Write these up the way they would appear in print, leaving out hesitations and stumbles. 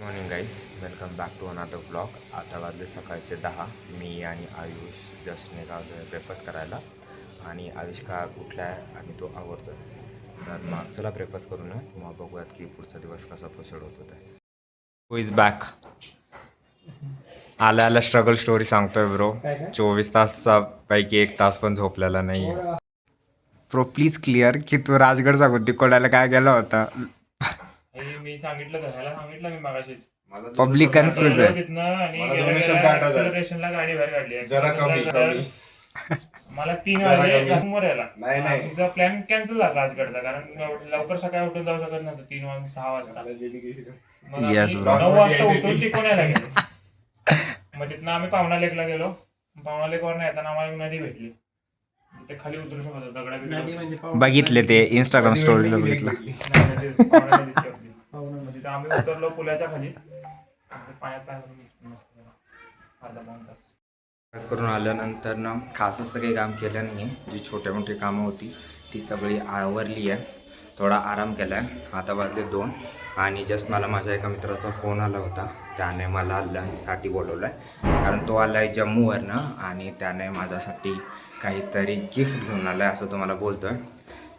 Morning guys, welcome back to another blog. आता वाजले सकाळचे 10. मी आणि आयुष जस्ट निघालो ब्रेकफास्ट करायला आणि आयुष का उठला आहे आणि तो आवडतो. तर मग चला ब्रेकफास्ट करून मग बघूयात की पुढचा दिवस कसा प्रोसीड होत होता. Who is back. आल्या स्ट्रगल स्टोरी सांगतोय ब्रो. 24 तासापैकी 1 तास पण झोपलेला नाही आहे. प्रो प्लीज क्लिअर की तू राजगडचा बुद्धी कोणाला काय गेला होता. मी सांगितलं घराला सांगितलं मी मागाशीच पब्लिक कन्फ्युज आहे. तिथनं आणि स्टेशनला गाडी बाहेर काढली जरा कमी मला 3 वाजले रूमवर यायला. नाही. तुझा प्लॅन कॅन्सल झाला राजगडचा, कारण लवकर सकाळी उठून जाऊ शकत नव्हतं 3 वाजता 6 वाजता. मग आम्ही Yes, bro. 9 वाजता उठून शिकवण्याला गेलो. मग तिथनं आम्ही पावणा लेकला गेलो. पावणा लेकवर येताना आम्हाला नदी भेटली. ते खाली उतरू शकत होतं दगडा बघितले ते इंस्टाग्राम स्टोरीला बघितलं. आम्ही उतरलो पुलाच्या खाली. पाण्यात खास करून आल्यानंतर ना खास असं काही काम केलं नाही आहे. जी छोट्या मोठी कामं होती ती सगळी आवरली आहे. थोडा आराम केला आहे. आता वाजले 2 आणि जस्ट मला माझ्या एका मित्राचा फोन आला होता. त्याने मला लंचसाठी बोलवलं आहे, कारण तो आला आहे जम्मूवरनं आणि त्याने माझ्यासाठी काहीतरी गिफ्ट घेऊन आलं आहे असं तो मला बोलतो आहे.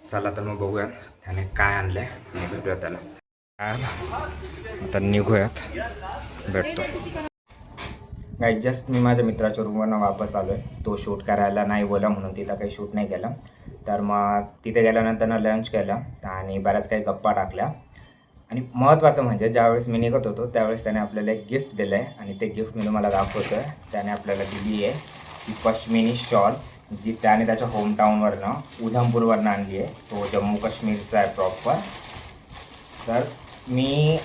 चला तर मग बघूयात त्याने काय आणलं आहे आणि भेटूया त्याला. आता निघूयात, भेटतो. नाही, जस्ट मी माझ्या मित्राच्या रूमवरनं वापस आलो आहे. तो शूट करायला नाही बोला म्हणून तिथं काही शूट नाही केलं. तर मग तिथे गेल्यानंतर लंच केलं आणि बऱ्याच काही गप्पा टाकल्या. आणि महत्त्वाचं म्हणजे ज्यावेळेस मी निघत होतो त्यावेळेस त्याने आपल्याला एक गिफ्ट दिलं आहे आणि ते गिफ्ट मी तुम्हाला दाखवतो आहे. त्याने आपल्याला दिली आहे ती पश्मिनी शॉल, जी त्याने त्याच्या होमटाऊनवरनं उधमपूरवरनं आणली आहे. तो जम्मू काश्मीरचा आहे प्रॉपर. तर मी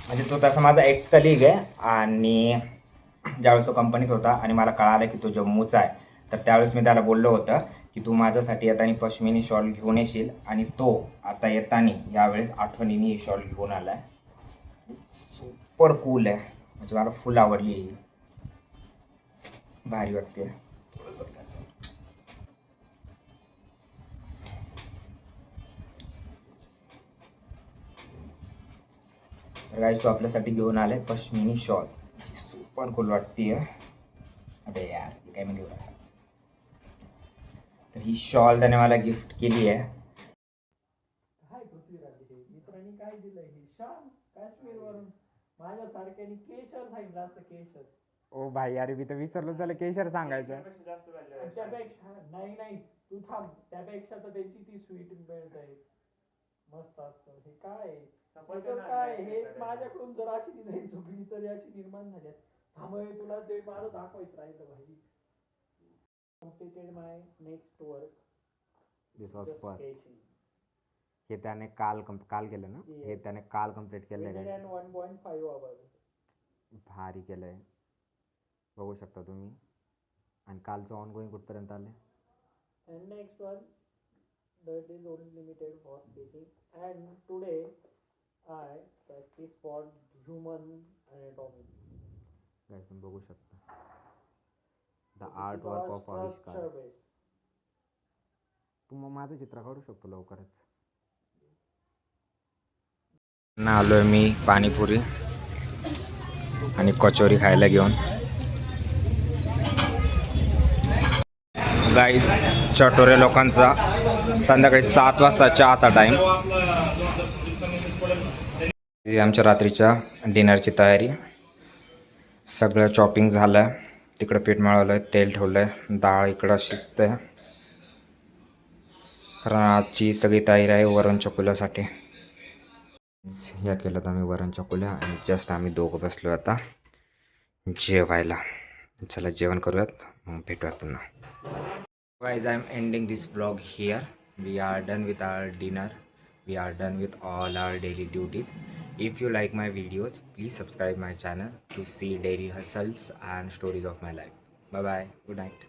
म्हणजे तो तसा माझा एक्स कलीग आहे आणि ज्यावेळेस तो कंपनीत होता आणि मला कळालं की तो जम्मूचा आहे, तर त्यावेळेस मी त्याला बोललो होतं की तू माझ्यासाठी येताना पश्मिनी शॉल घेऊन येशील. आणि तो आता येताना यावेळेस आठवणीने ही शॉल घेऊन आला आहे. सुपर कूल आहे, म्हणजे मला फुल आवडली, भारी वाटते. तर गाईस तो आपल्यासाठी घेऊन आलाय पश्मिनी शॉल, सुपर कूल वाटते. अरे यार काय मी घेऊन आला. तर ही शॉल त्याने मला गिफ्ट केली आहे. मित्रांनी काय दिलंय ही शॉल काश्मीरवरून माझ्यासारख्याने केशर सांगितलं असतं. केशर ओ भाई, अरे मी तर विसरलो त्याला केशर सांगायचं. त्यापेक्षा नाही तू थांब, त्यापेक्षा तर त्यांची ती स्वीट मिळत आहे, मस्त असतं. हे काय काय हे माझ्याकडून जर अशी डिझाईन चुकली तर याची निर्माण झाली. थांब तुला ते माझं दाखवायचं राहिलं भाई. completed my next work. This was first. हे त्याने काल केलं ना. हे त्याने काल कम्प्लीट केलं आहे. 1.5 hours. भारी केलं आहे, बघू शकता तुम्ही. आणि कालचं ऑनगोईंग कुठपर्यंत आलं. And next one, that is only limited for sketching. And today I practice for human anatomy. काय तुम्ही बघू शकता द आर्ट वर्क ऑफ आविष्कार. तू मग माझं चित्र काढू शकतो लवकरच. ना आलोय मी पाणीपुरी आणि कचोरी खायला घेऊन. गाईज, चटोरे लोकांचा संध्याकाळी 7 वाजता चहाचा टाईम. आमच्या रात्रीच्या डिनरची तयारी. सगळं चॉपिंग झालं आहे. तिकडं पीठ मळवलं आहे, तेल ठेवलं आहे, डाळ इकडं शिजते. कारण आजची सगळी तयारी आहे वरण चकुल्यासाठी. या केलं तर आम्ही वरण चकुल्या आणि जस्ट आम्ही दोघं बसलो आता जेवायला. चला जेवण करूयात, मग भेटूयात पुन्हा. Guys, I am ending this vlog here. We are done with our dinner. We are done with all our daily duties. If you like my videos, please subscribe my channel to see daily hustles and stories of my life. Bye bye. Good night.